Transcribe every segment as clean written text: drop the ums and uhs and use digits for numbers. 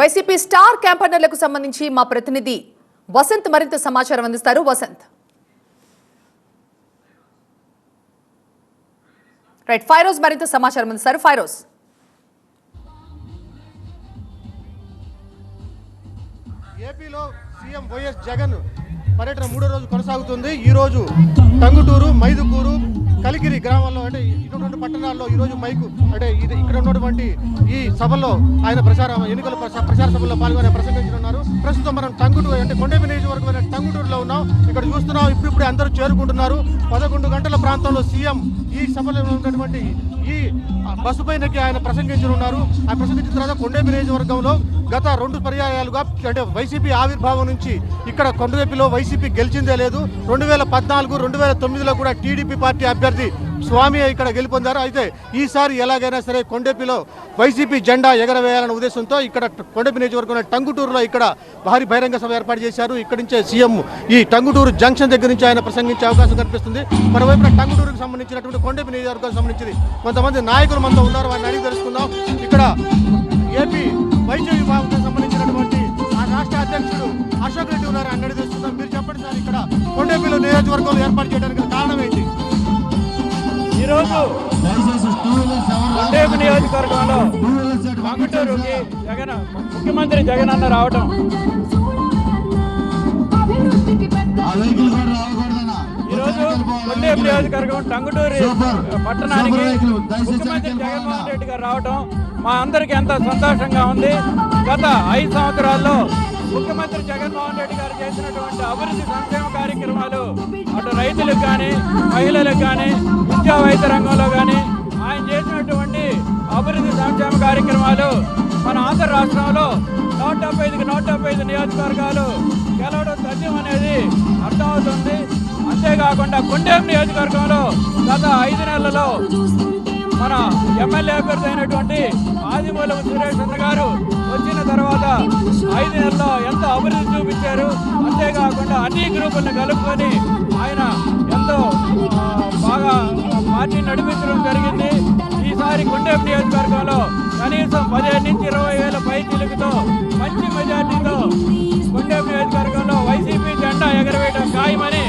YCP star క్యాంపెయినర్లకు సంబంధించి మా ప్రతినిధి వసంత్ మరింత సమాచారం అందిస్తారు. వసంత్, రైట్. ఫైరోజ్ మరింత సమాచారం అందిస్తారు. ఫైరోజ్, ఏపీలో సీఎం వైఎస్ జగన్ పర్యటన మూడో రోజు కొనసాగుతుంది. ఈ రోజు టంగుటూరు, మైదుకూరు, కలికిరి గ్రామాల్లో అంటే ఇటువంటి పట్టణాల్లో ఈ రోజు మైకు అంటే ఇక్కడ ఉన్నటువంటి ఈ సభల్లో ఆయన ఎన్నికల ప్రచార సభల్లో పాల్గొని ప్రసంగించనున్నారు. ప్రస్తుతం మనం టంగుటూరు అంటే కొండపి నియోజకవర్గమైన టంగుటూరులో ఉన్నాం. ఇక్కడ చూస్తున్నాం ఇప్పుడిప్పుడే అందరూ చేరుకుంటున్నారు. 11 గంటల ప్రాంతంలో సీఎం ఈ సభలో ఉన్నటువంటి ఈ బస్సు పైనకి ఆయన ప్రసంగించనున్నారు. ఆ ప్రసంగించిన తర్వాత కొండపి నియోజకవర్గంలో గత 2 పర్యాయాలుగా అంటే వైసీపీ ఆవిర్భావం నుంచి ఇక్కడ కొండపల్లిలో వైసీపీ గెలిచిందే లేదు. 2014, 2009లో కూడా టీడీపీ పార్టీ అభ్యర్థి స్వామి ఇక్కడ గెలుపొందారు. అయితే ఈసారి ఎలాగైనా సరే కొండపిలో వైసీపీ జెండా ఎగరవేయాలనే ఉద్దేశంతో ఇక్కడ కొండపి నియోజకవర్గంలో టంగుటూరులో ఇక్కడ భారీ బహిరంగ సభ ఏర్పాటు చేశారు. ఇక్కడి నుంచే సీఎం ఈ టంగుటూరు జంక్షన్ దగ్గర నుంచి ఆయన ప్రసంగించే అవకాశం కనిపిస్తుంది. మరోవైపున టంగుటూరుకు సంబంధించినటువంటి కొండపి నియోజకవర్గానికి సంబంధించి కొంతమంది నాయకులు మనతో ఉన్నారు. వారిని అడిగి తెలుసుకుందాం. ఇక్కడ ఏపీ వైద్య విభాగం సంబంధించినటువంటి ఆ రాష్ట్ర అధ్యక్షుడు అశోక్ రెడ్డి ఉన్నారు. అన్నది తెలుసుకుందాం. మీరు చెప్పండి సార్, ఇక్కడ కొండపిలో నియోజకవర్గంలో ఏర్పాటు చేయడానికి కారణం ఏంటి? ఈరోజు కొండేపు నియోజకవర్గంలో టంగుటూరుకి ముఖ్యమంత్రి జగన్ అన్న రావడం, ఈరోజు కొండేపు నియోజకవర్గం టంగుటూరు పట్టణానికి ముఖ్యమంత్రి జగన్మోహన్ రెడ్డి గారు రావడం మా అందరికీ ఎంతో సంతోషంగా ఉంది. గత 5 సంవత్సరాల్లో ముఖ్యమంత్రి జగన్మోహన్ రెడ్డి గారు చేసినటువంటి అభివృద్ధి సంక్షేమ కార్యక్రమాలు అటు రైతులకు కానీ, మహిళలకు కానీ, విద్యా వైద్య రంగంలో కానీ ఆయన చేసినటువంటి అభివృద్ధి సంక్షేమ కార్యక్రమాలు మన ఆంధ్ర రాష్ట్రంలో 175కి 175 నియోజకవర్గాలు గెలవడం సాధ్యం అనేది అర్థమవుతుంది. అంతేకాకుండా కొండేపు నియోజకవర్గంలో గత 5 నెలలలో మన ఎమ్మెల్యే అభ్యర్థి అయినటువంటి ఆదిమూలపు సురేష్ అన్న గారు వచ్చిన తర్వాత 5 నెలల్లో ఎంతో అభివృద్ధి చూపించారు. అంతేకాకుండా అన్ని గ్రూపులను కలుపుకొని ఆయన ఎంతో బాగా పార్టీ నడిపించడం జరిగింది. ఈసారి కొండేపు నియోజకవర్గంలో కనీసం 15 నుంచి 20 వేల పైచీలకుతో మంచి మెజార్టీతో కొండేపు నియోజకవర్గంలో వైసీపీ జెండా ఎగరవేయడం ఖాయమని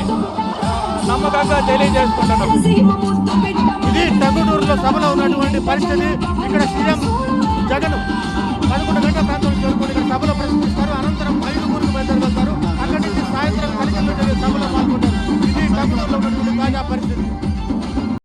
నమ్మకంగా తెలియజేసుకుంటున్నాం. ఇది టంగుటూరులో సభలో ఉన్నటువంటి పరిస్థితి. ఇక్కడ సీఎం జగన్ 11 గంటల ప్రాంతంలో చేరుకొని ఇక్కడ సభలో ప్రసంగిస్తారు. అనంతరం